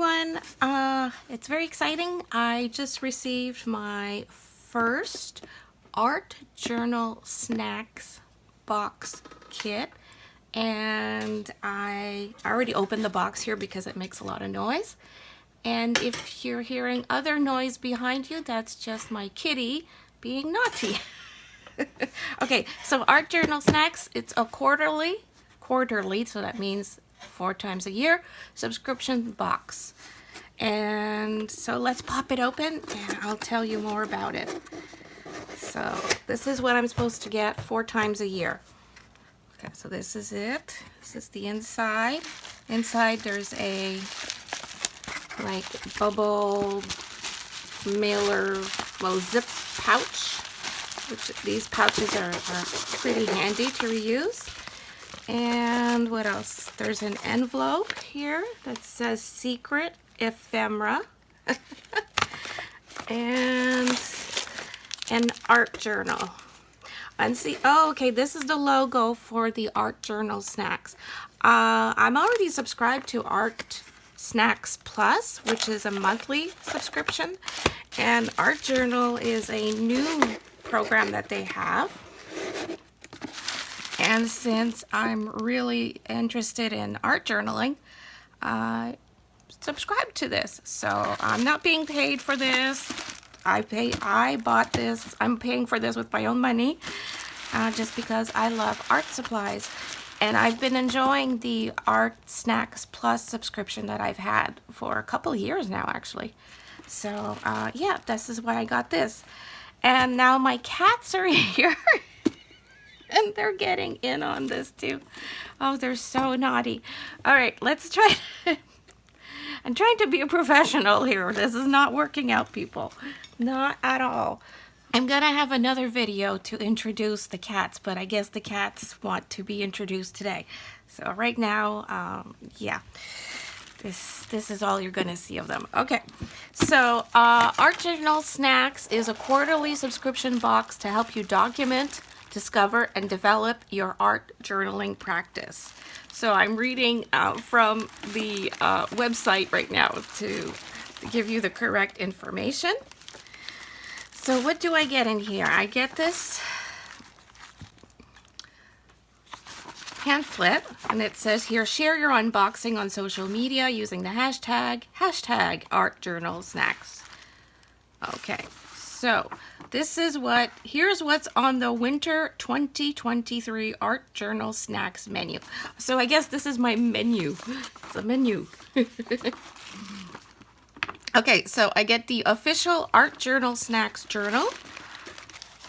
everyone. It's very exciting. I just received my first art journal snacks box kit, and I already opened the box here because it makes a lot of noise. And if you're hearing other noise behind you, that's just my kitty being naughty. Okay, so art journal snacks, it's a quarterly, so that means 4 times a year subscription box. And so let's pop it open and I'll tell you more about it. So this is what I'm supposed to get 4 times a year. Okay, so this is it. This is the inside. Inside there's a like bubble mailer, well, zip pouch, which these pouches are pretty handy to reuse. And what else? There's an envelope here that says Secret Ephemera. And an art journal. And see, oh, okay, this is the logo for the art journal snacks. I'm already subscribed to Art Snacks Plus, which is a monthly subscription. And Art Journal is a new program that they have. And since I'm really interested in art journaling, I subscribe to this. So I'm not being paid for this. I bought this. I'm paying for this with my own money, just because I love art supplies. And I've been enjoying the Art Snacks Plus subscription that I've had for a couple of years now, actually. So yeah, this is why I got this. And now my cats are here. And they're getting in on this too. Oh, they're so naughty. All right, let's try. I'm trying to be a professional here. This is not working out, people. Not at all. I'm gonna have another video to introduce the cats, but I guess the cats want to be introduced today. So right now, yeah, this is all you're gonna see of them. Okay, so Art Journal Snacks is a quarterly subscription box to help you document, discover, and develop your art journaling practice. So I'm reading from the website right now to give you the correct information. So what do I get in here? I get this pamphlet, and it says here, share your unboxing on social media using the hashtag #ArtJournalSnacks. Okay, so this is here's what's on the Winter 2023 Art Journal Snacks menu. So I guess this is my menu. It's a menu. Okay, so I get the official Art Journal Snacks journal.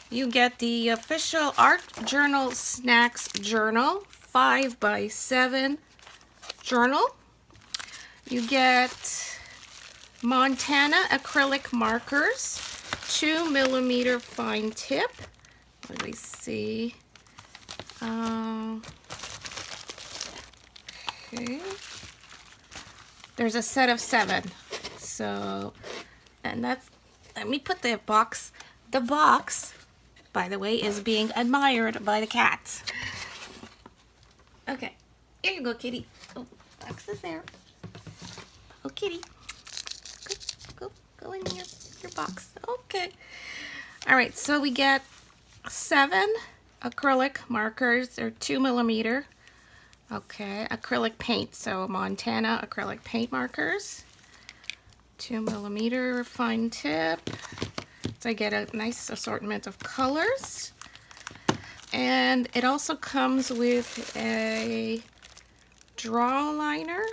You get the official Art Journal Snacks journal, 5x7 journal. You get Montana acrylic markers, 2mm fine tip. Let me see. Okay. There's a set of 7. So, and that's, let me put the box. The box, by the way, is being admired by the cats. Okay, here you go, kitty. Oh, box is there. Oh, kitty. Go in your box. Okay. All right, so we get 7 acrylic markers, or 2mm. Okay, acrylic paint. So Montana acrylic paint markers, 2mm fine tip. So I get a nice assortment of colors. And it also comes with a draw liner,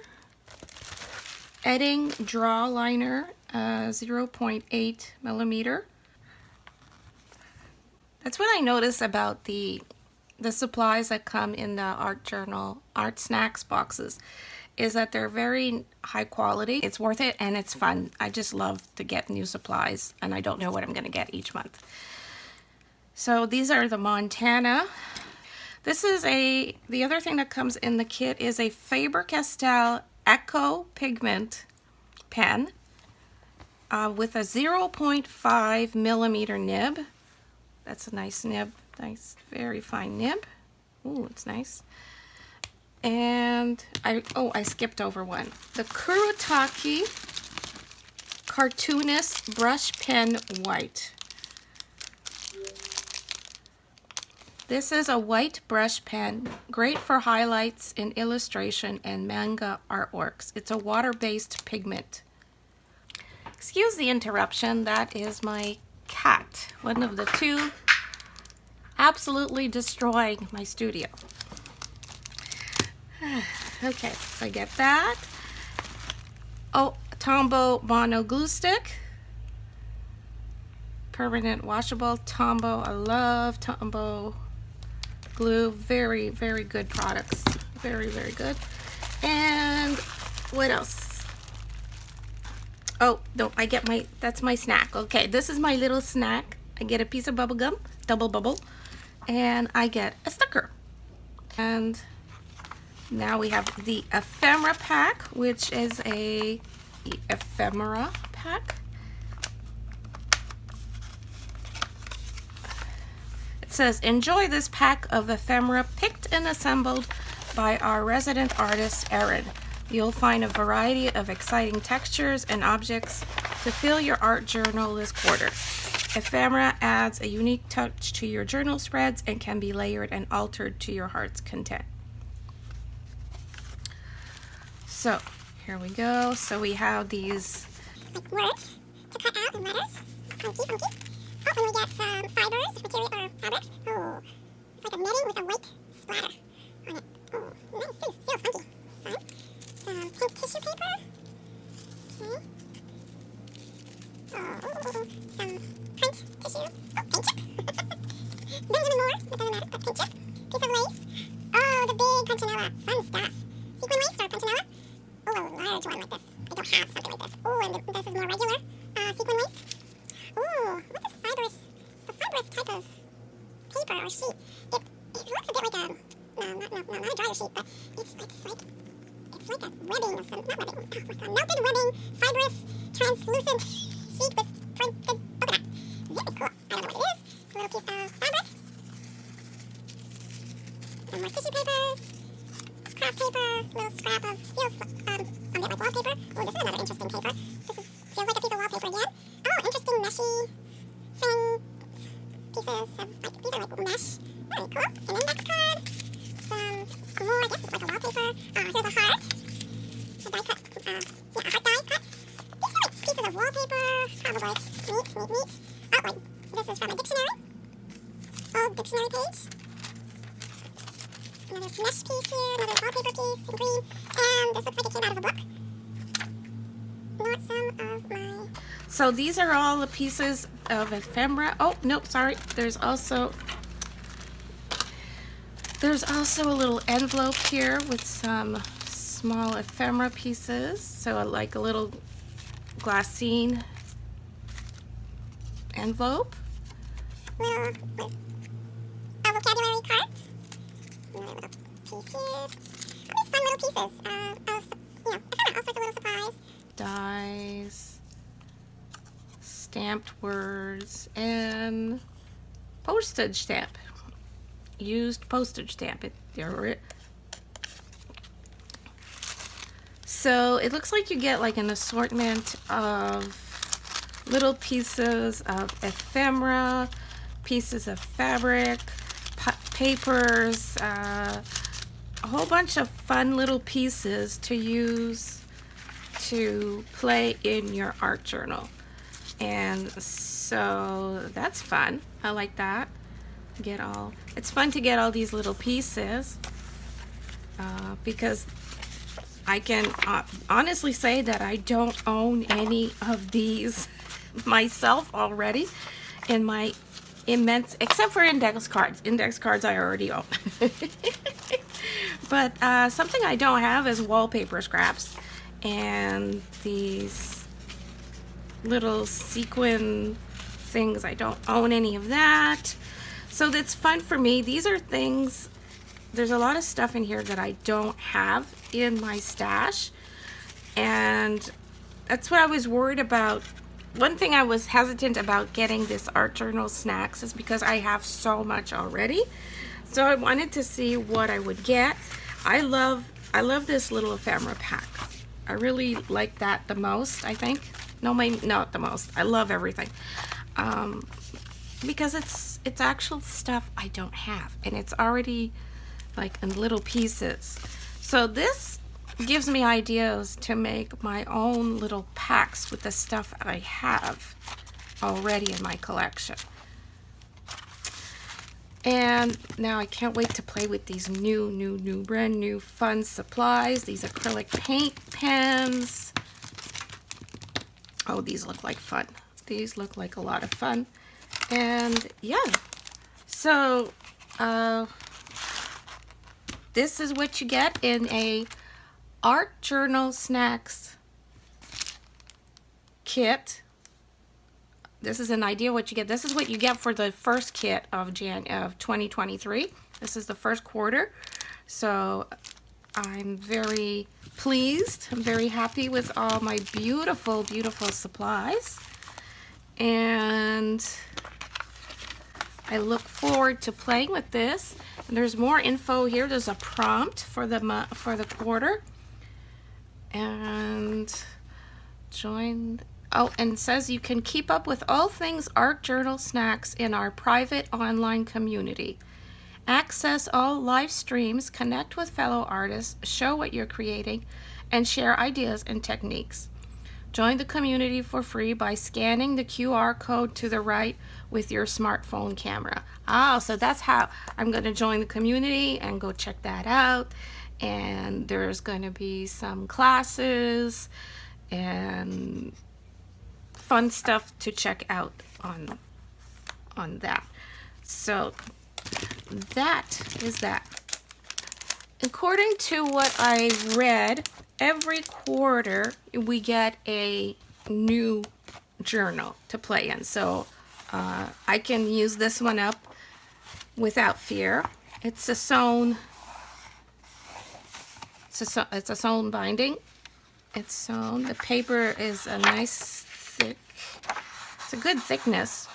Edding draw liner, 0.8mm. That's what I notice about the supplies that come in the Art Journal Art Snacks boxes, is that they're very high quality. It's worth it and it's fun. I just love to get new supplies, and I don't know what I'm gonna get each month. So these are the Montana. This is the other thing that comes in the kit is a Faber-Castell Eco Pigment pen with a 0.5mm nib. That's a nice nib, nice, very fine nib. Ooh, it's nice. And I skipped over one. The Kurotake Cartoonist Brush Pen White. This is a white brush pen, great for highlights in illustration and manga artworks. It's a water-based pigment. Excuse the interruption, that is my cat, one of the two, absolutely destroying my studio. Okay, so I get that. Oh, Tombow Mono Glue Stick. Permanent washable Tombow. I love Tombow glue. Very, very good products. Very, very good. And what else? Oh, no, I get that's my snack. Okay, this is my little snack. I get a piece of bubble gum, double bubble, and I get a sticker. And now we have the ephemera pack, which is a ephemera pack. It says, enjoy this pack of ephemera picked and assembled by our resident artist, Erin. You'll find a variety of exciting textures and objects to fill your art journal this quarter. Ephemera adds a unique touch to your journal spreads and can be layered and altered to your heart's content. So here we go. So we have these like words to cut out in letters. Funky, funky. Oh, and we get some fibers, material or fabrics. Oh, it's like a netting with a white splatter on it. Oh, nice. Feels funky. Fun. Some pink tissue paper. Okay. Oh, some print tissue. Oh, paint chip. There's even more. That doesn't matter, but paint chip. Piece of lace. Oh, the big punchinella. Fun stuff. Sequin lace or punchinella? Oh, a large one like this. I don't have something like this. Oh, and this is more regular sequin lace. Oh, what is fibrous? It's a fibrous type of paper or sheet. It looks a bit like not a dryer sheet, but it's like a webbing of some, not webbing, like a melted webbing, fibrous, translucent sheet with printed polka dots. Very cool. I don't know what it is. A little piece of fabric. Some more tissue papers. Craft paper, little scrap of feels on like wallpaper. Oh, this is another interesting paper. Feels like a piece of wallpaper again. Oh, interesting meshy thing. Pieces of like these are like mesh. Very cool. An index card. Some more. I guess it's like a wallpaper. Here's a heart. A die cut. A heart die cut. These are like pieces of wallpaper. Probably neat. Oh, wait. This is from a dictionary. Old dictionary page. Another mesh piece here, another wallpaper piece in green, and this looks like it came out of a book. Not some of my... So these are all the pieces of ephemera. Oh, nope, sorry. There's also a little envelope here with some small ephemera pieces. So like a little glassine envelope. Little vocabulary cards. Another little piece here. All these fun little pieces of, ephemera, all sorts of little supplies. Dies, stamped words, and postage stamp. Used postage stamp. So it looks like you get like an assortment of little pieces of ephemera, pieces of fabric, papers, a whole bunch of fun little pieces to use to play in your art journal. And so that's fun. I like that. It's fun to get all these little pieces because I can honestly say that I don't own any of these myself already in my immense, except for index cards. Index cards I already own. But something I don't have is wallpaper scraps and these little sequin things. I don't own any of that. So that's fun for me. These are things, there's a lot of stuff in here that I don't have in my stash. And that's what I was worried about. One thing I was hesitant about getting this art journal snacks is because I have so much already. So I wanted to see what I would get. I love this little ephemera pack. I really like that the most, I think. No, maybe not the most. I love everything. Because it's actual stuff I don't have, and it's already like in little pieces. So this gives me ideas to make my own little packs with the stuff I have already in my collection. And now I can't wait to play with these brand new fun supplies. These acrylic paint pens. Oh, these look like fun. These look like a lot of fun. And yeah, so this is what you get in a Art Journal Snacks kit. This is an idea what you get. This is what you get for the first kit of 2023. This is the first quarter. So I'm very pleased. I'm very happy with all my beautiful, beautiful supplies. And I look forward to playing with this. And there's more info here. There's a prompt for the quarter. And join. Oh, and it says you can keep up with all things Art Journal Snacks in our private online community. Access all live streams, connect with fellow artists, show what you're creating, and share ideas and techniques. Join the community for free by scanning the QR code to the right with your smartphone camera. So that's how I'm going to join the community and go check that out. And there's going to be some classes and fun stuff to check out on that. So that is that. According to what I read, every quarter we get a new journal to play in. So I can use this one up without fear. It's a sewn binding. It's sewn. The paper is a nice thick. It's a good thickness.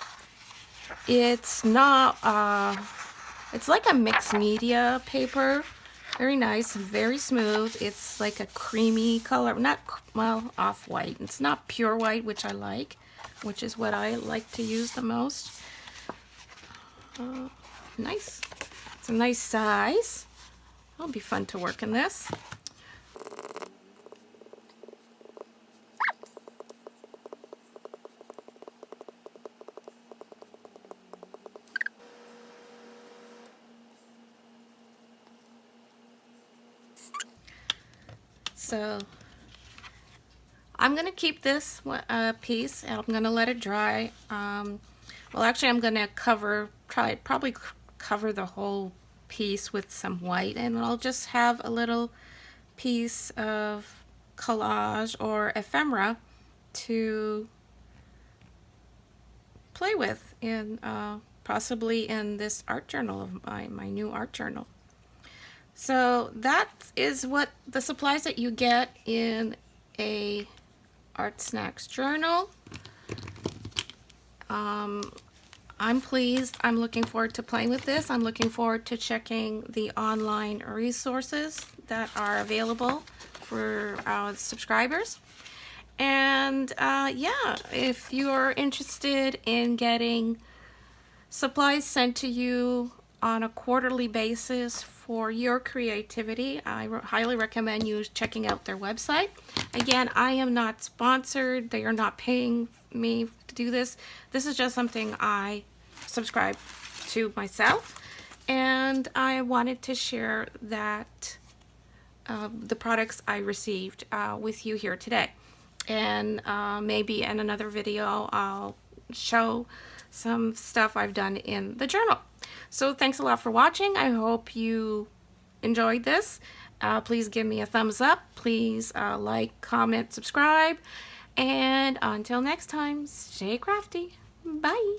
It's not. It's like a mixed media paper. Very nice, very smooth. It's like a creamy color, not, well, off-white. It's not pure white, which I like, which is what I like to use the most. Nice. It's a nice size. It'll be fun to work in this. So I'm going to keep this piece and I'm going to let it dry. Well, actually, I'm going to probably cover the whole piece with some white, and I'll just have a little piece of collage or ephemera to play with in possibly in this art journal of my new art journal. So that is what the supplies that you get in a Art Snacks journal. I'm pleased. I'm looking forward to playing with this. I'm looking forward to checking the online resources that are available for our subscribers. And yeah, if you're interested in getting supplies sent to you on a quarterly basis for your creativity, I highly recommend you checking out their website. Again, I am not sponsored. They are not paying me to do this. This is just something I subscribe to myself, and I wanted to share that the products I received with you here today. And maybe in another video I'll show some stuff I've done in the journal. So thanks a lot for watching. I hope you enjoyed this. Please give me a thumbs up. Please like, comment, subscribe. And until next time, stay crafty. Bye.